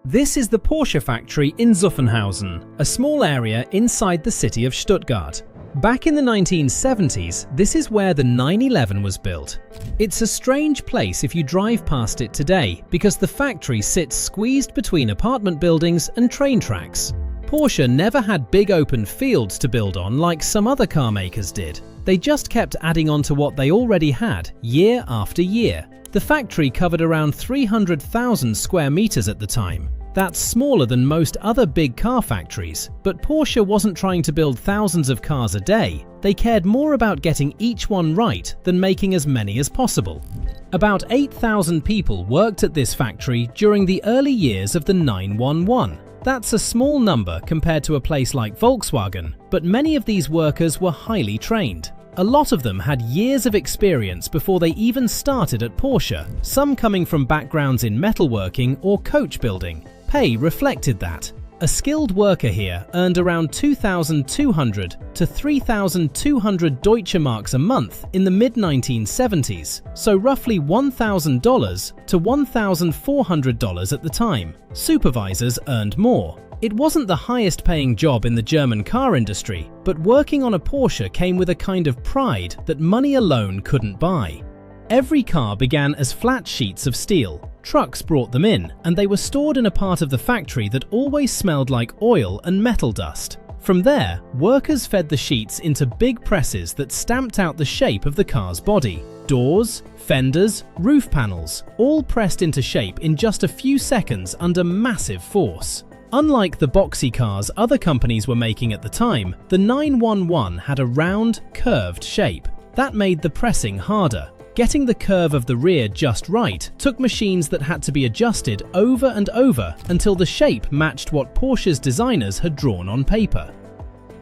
This is the Porsche factory in Zuffenhausen, a small area inside the city of Stuttgart. Back in the 1970s, this is where the 911 was built. It's a strange place if you drive past it today because the factory sits squeezed between apartment buildings and train tracks. Porsche never had big open fields to build on like some other car makers did. They just kept adding on to what they already had year after year. The factory covered around 300,000 square meters at the time. That's smaller than most other big car factories, but Porsche wasn't trying to build thousands of cars a day. They cared more about getting each one right than making as many as possible. About 8,000 people worked at this factory during the early years of the 911. That's a small number compared to a place like Volkswagen, but many of these workers were highly trained. A lot of them had years of experience before they even started at Porsche, some coming from backgrounds in metalworking or coach building. Pay reflected that. A skilled worker here earned around 2,200 to 3,200 Deutsche Marks a month in the mid-1970s, so roughly $1,000 to $1,400 at the time. Supervisors earned more. It wasn't the highest paying job in the German car industry, but working on a Porsche came with a kind of pride that money alone couldn't buy. Every car began as flat sheets of steel. Trucks brought them in, and they were stored in a part of the factory that always smelled like oil and metal dust. From there, workers fed the sheets into big presses that stamped out the shape of the car's body. Doors, fenders, roof panels, all pressed into shape in just a few seconds under massive force. Unlike the boxy cars other companies were making at the time, the 911 had a round, curved shape. That made the pressing harder. Getting the curve of the rear just right took machines that had to be adjusted over and over until the shape matched what Porsche's designers had drawn on paper.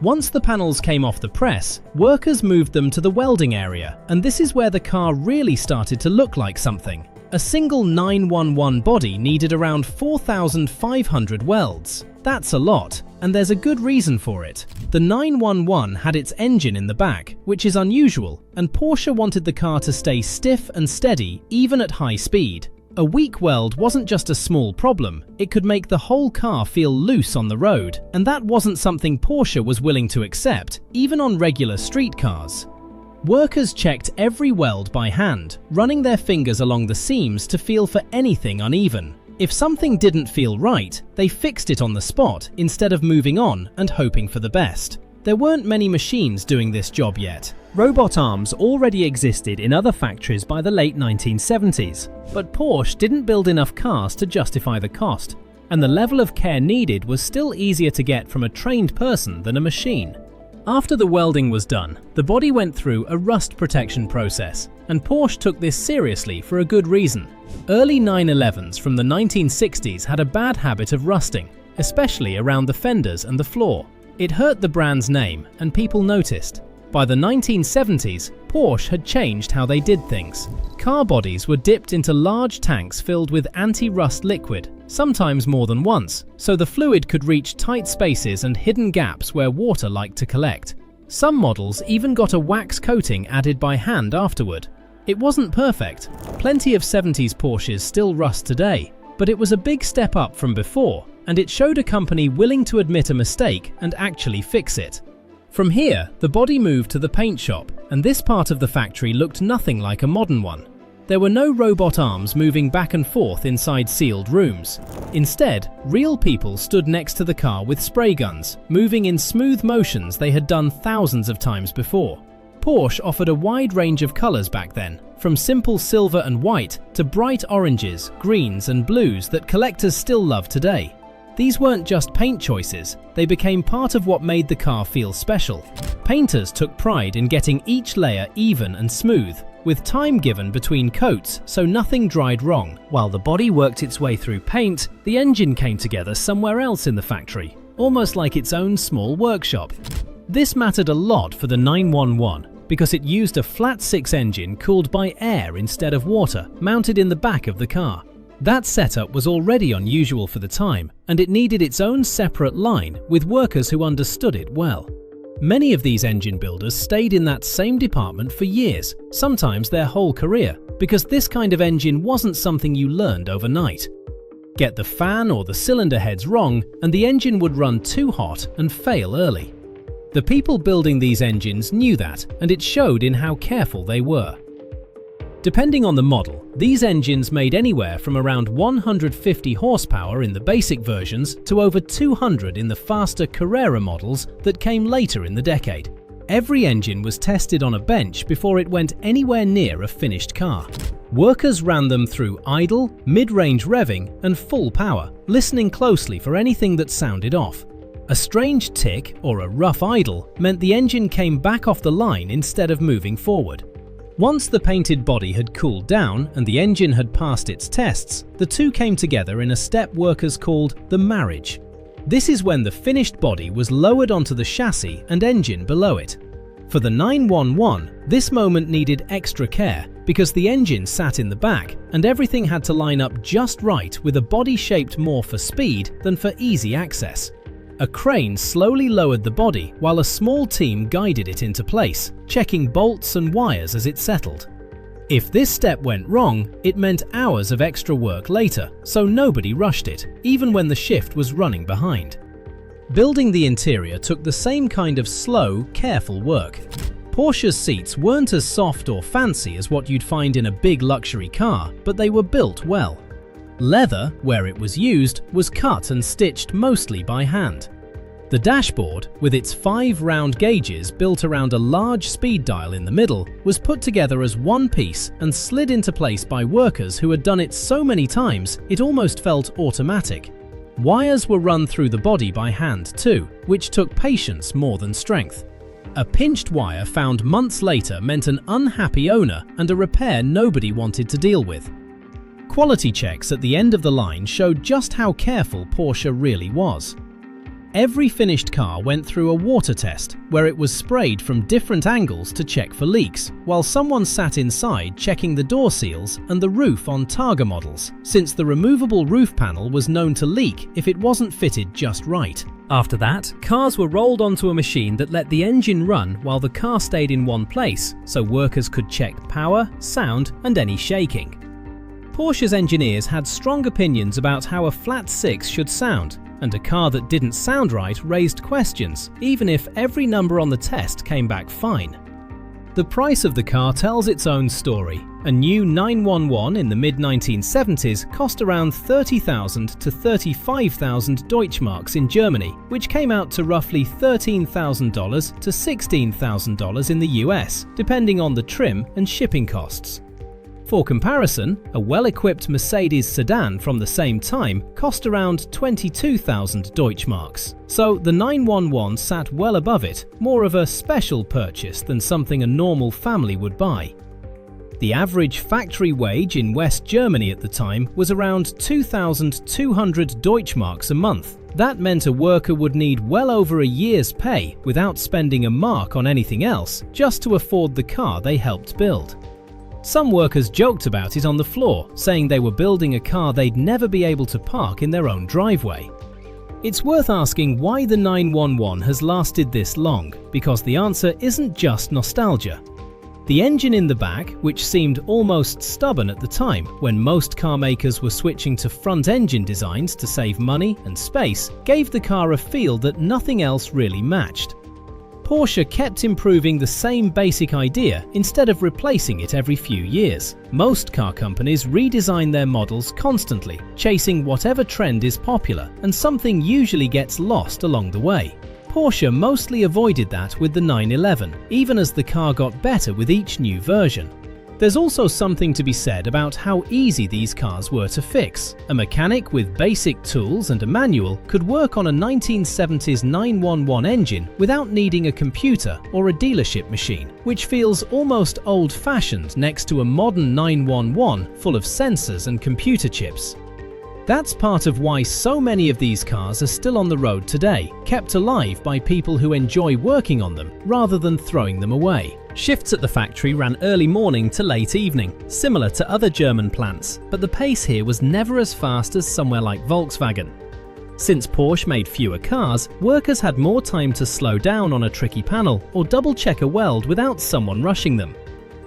Once the panels came off the press, workers moved them to the welding area, and this is where the car really started to look like something. A single 911 body needed around 4,500 welds. That's a lot, and there's a good reason for it. The 911 had its engine in the back, which is unusual, and Porsche wanted the car to stay stiff and steady even at high speed. A weak weld wasn't just a small problem, it could make the whole car feel loose on the road, and that wasn't something Porsche was willing to accept, even on regular street cars. Workers checked every weld by hand, running their fingers along the seams to feel for anything uneven. If something didn't feel right, they fixed it on the spot instead of moving on and hoping for the best. There weren't many machines doing this job yet. Robot arms already existed in other factories by the late 1970s, but Porsche didn't build enough cars to justify the cost, and the level of care needed was still easier to get from a trained person than a machine. After the welding was done, the body went through a rust protection process, and Porsche took this seriously for a good reason. Early 911s from the 1960s had a bad habit of rusting, especially around the fenders and the floor. It hurt the brand's name, and people noticed. By the 1970s, Porsche had changed how they did things. Car bodies were dipped into large tanks filled with anti-rust liquid, sometimes more than once, so the fluid could reach tight spaces and hidden gaps where water liked to collect. Some models even got a wax coating added by hand afterward. It wasn't perfect. Plenty of 70s Porsches still rust today, but it was a big step up from before, and it showed a company willing to admit a mistake and actually fix it. From here, the body moved to the paint shop, and this part of the factory looked nothing like a modern one. There were no robot arms moving back and forth inside sealed rooms. Instead, real people stood next to the car with spray guns, moving in smooth motions they had done thousands of times before. Porsche offered a wide range of colors back then, from simple silver and white to bright oranges, greens and blues that collectors still love today. These weren't just paint choices, they became part of what made the car feel special. Painters took pride in getting each layer even and smooth, with time given between coats so nothing dried wrong. While the body worked its way through paint, the engine came together somewhere else in the factory, almost like its own small workshop. This mattered a lot for the 911 because it used a flat six engine cooled by air instead of water, mounted in the back of the car. That setup was already unusual for the time, and it needed its own separate line with workers who understood it well. Many of these engine builders stayed in that same department for years, sometimes their whole career, because this kind of engine wasn't something you learned overnight. Get the fan or the cylinder heads wrong, and the engine would run too hot and fail early. The people building these engines knew that, and it showed in how careful they were. Depending on the model, these engines made anywhere from around 150 horsepower in the basic versions to over 200 in the faster Carrera models that came later in the decade. Every engine was tested on a bench before it went anywhere near a finished car. Workers ran them through idle, mid-range revving, and full power, listening closely for anything that sounded off. A strange tick or a rough idle meant the engine came back off the line instead of moving forward. Once the painted body had cooled down and the engine had passed its tests, the two came together in a step workers called the marriage. This is when the finished body was lowered onto the chassis and engine below it. For the 911, this moment needed extra care because the engine sat in the back and everything had to line up just right with a body shaped more for speed than for easy access. A crane slowly lowered the body while a small team guided it into place, checking bolts and wires as it settled. If this step went wrong, it meant hours of extra work later, so nobody rushed it, even when the shift was running behind. Building the interior took the same kind of slow, careful work. Porsche's seats weren't as soft or fancy as what you'd find in a big luxury car, but they were built well. Leather, where it was used, was cut and stitched mostly by hand. The dashboard, with its 5 round gauges built around a large speed dial in the middle, was put together as one piece and slid into place by workers who had done it so many times it almost felt automatic. Wires were run through the body by hand too, which took patience more than strength. A pinched wire found months later meant an unhappy owner and a repair nobody wanted to deal with. Quality checks at the end of the line showed just how careful Porsche really was. Every finished car went through a water test, where it was sprayed from different angles to check for leaks, while someone sat inside checking the door seals and the roof on Targa models, since the removable roof panel was known to leak if it wasn't fitted just right. After that, cars were rolled onto a machine that let the engine run while the car stayed in one place, so workers could check power, sound, and any shaking. Porsche's engineers had strong opinions about how a flat six should sound, and a car that didn't sound right raised questions, even if every number on the test came back fine. The price of the car tells its own story. A new 911 in the mid-1970s cost around 30,000 to 35,000 Deutschmarks in Germany, which came out to roughly $13,000 to $16,000 in the US, depending on the trim and shipping costs. For comparison, a well-equipped Mercedes sedan from the same time cost around 22,000 Deutschmarks, so the 911 sat well above it, more of a special purchase than something a normal family would buy. The average factory wage in West Germany at the time was around 2,200 Deutschmarks a month. That meant a worker would need well over a year's pay without spending a mark on anything else, just to afford the car they helped build. Some workers joked about it on the floor, saying they were building a car they'd never be able to park in their own driveway. It's worth asking why the 911 has lasted this long, because the answer isn't just nostalgia. The engine in the back, which seemed almost stubborn at the time when most car makers were switching to front-engine designs to save money and space, gave the car a feel that nothing else really matched. Porsche kept improving the same basic idea instead of replacing it every few years. Most car companies redesign their models constantly, chasing whatever trend is popular, and something usually gets lost along the way. Porsche mostly avoided that with the 911, even as the car got better with each new version. There's also something to be said about how easy these cars were to fix. A mechanic with basic tools and a manual could work on a 1970s 911 engine without needing a computer or a dealership machine, which feels almost old-fashioned next to a modern 911 full of sensors and computer chips. That's part of why so many of these cars are still on the road today, kept alive by people who enjoy working on them rather than throwing them away. Shifts at the factory ran early morning to late evening, similar to other German plants, but the pace here was never as fast as somewhere like Volkswagen. Since Porsche made fewer cars, workers had more time to slow down on a tricky panel or double-check a weld without someone rushing them.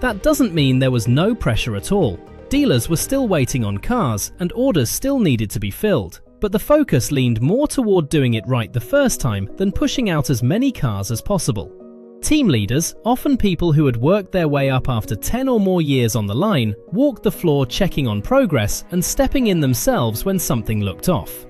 That doesn't mean there was no pressure at all. Dealers were still waiting on cars and orders still needed to be filled, but the focus leaned more toward doing it right the first time than pushing out as many cars as possible. Team leaders, often people who had worked their way up after 10 or more years on the line, walked the floor checking on progress and stepping in themselves when something looked off.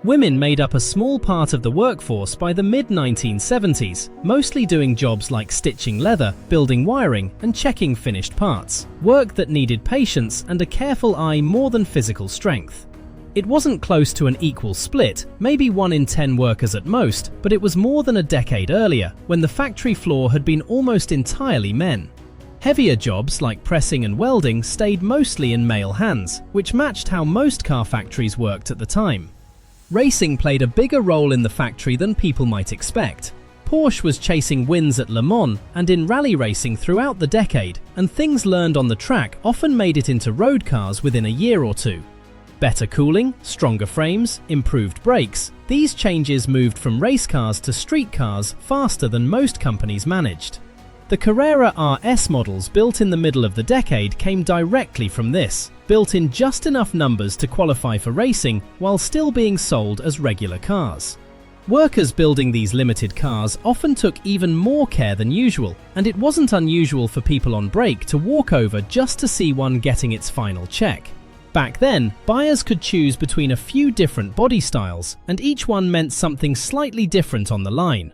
Women made up a small part of the workforce by the mid-1970s, mostly doing jobs like stitching leather, building wiring, and checking finished parts, work that needed patience and a careful eye more than physical strength. It wasn't close to an equal split, maybe 1 in 10 workers at most, but it was more than a decade earlier, when the factory floor had been almost entirely men. Heavier jobs like pressing and welding stayed mostly in male hands, which matched how most car factories worked at the time. Racing played a bigger role in the factory than people might expect. Porsche was chasing wins at Le Mans and in rally racing throughout the decade, and things learned on the track often made it into road cars within a year or two. Better cooling, stronger frames, improved brakes, these changes moved from race cars to street cars faster than most companies managed. The Carrera RS models built in the middle of the decade came directly from this, built in just enough numbers to qualify for racing while still being sold as regular cars. Workers building these limited cars often took even more care than usual, and it wasn't unusual for people on break to walk over just to see one getting its final check. Back then, buyers could choose between a few different body styles, and each one meant something slightly different on the line.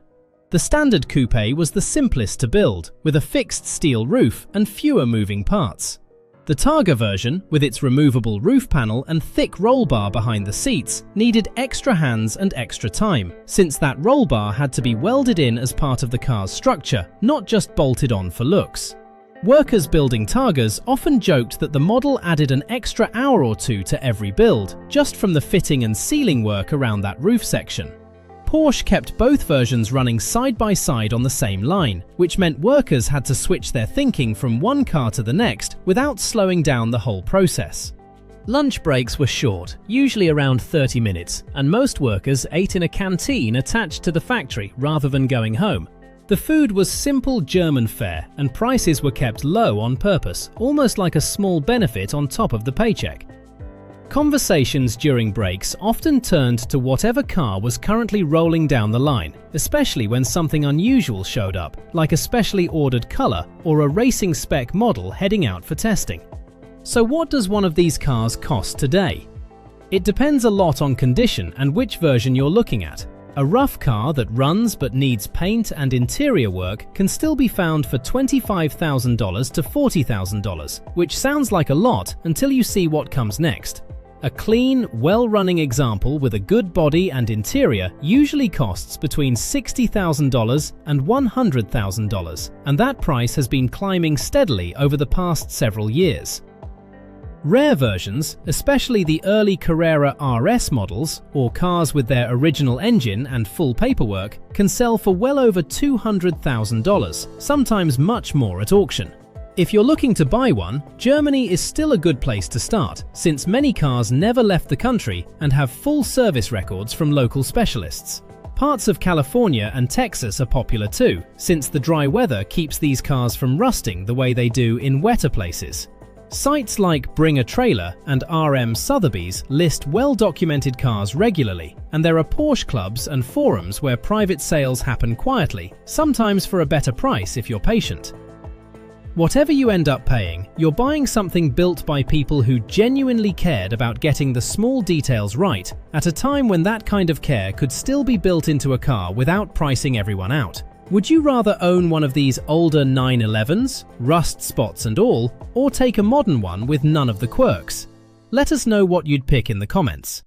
The standard coupe was the simplest to build, with a fixed steel roof and fewer moving parts. The Targa version, with its removable roof panel and thick roll bar behind the seats, needed extra hands and extra time, since that roll bar had to be welded in as part of the car's structure, not just bolted on for looks. Workers building Targas often joked that the model added an extra hour or two to every build, just from the fitting and sealing work around that roof section. Porsche kept both versions running side by side on the same line, which meant workers had to switch their thinking from one car to the next without slowing down the whole process. Lunch breaks were short, usually around 30 minutes, and most workers ate in a canteen attached to the factory rather than going home. The food was simple German fare, and prices were kept low on purpose, almost like a small benefit on top of the paycheck. Conversations during breaks often turned to whatever car was currently rolling down the line, especially when something unusual showed up, like a specially ordered color or a racing spec model heading out for testing. So what does one of these cars cost today? It depends a lot on condition and which version you're looking at. A rough car that runs but needs paint and interior work can still be found for $25,000 to $40,000, which sounds like a lot until you see what comes next. A clean, well-running example with a good body and interior usually costs between $60,000 and $100,000, and that price has been climbing steadily over the past several years. Rare versions, especially the early Carrera RS models, or cars with their original engine and full paperwork, can sell for well over $200,000, sometimes much more at auction. If you're looking to buy one, Germany is still a good place to start, since many cars never left the country and have full service records from local specialists. Parts of California and Texas are popular too, since the dry weather keeps these cars from rusting the way they do in wetter places. Sites like Bring a Trailer and RM Sotheby's list well-documented cars regularly, and there are Porsche clubs and forums where private sales happen quietly, sometimes for a better price if you're patient. Whatever you end up paying, you're buying something built by people who genuinely cared about getting the small details right, at a time when that kind of care could still be built into a car without pricing everyone out. Would you rather own one of these older 911s, rust spots and all, or take a modern one with none of the quirks? Let us know what you'd pick in the comments.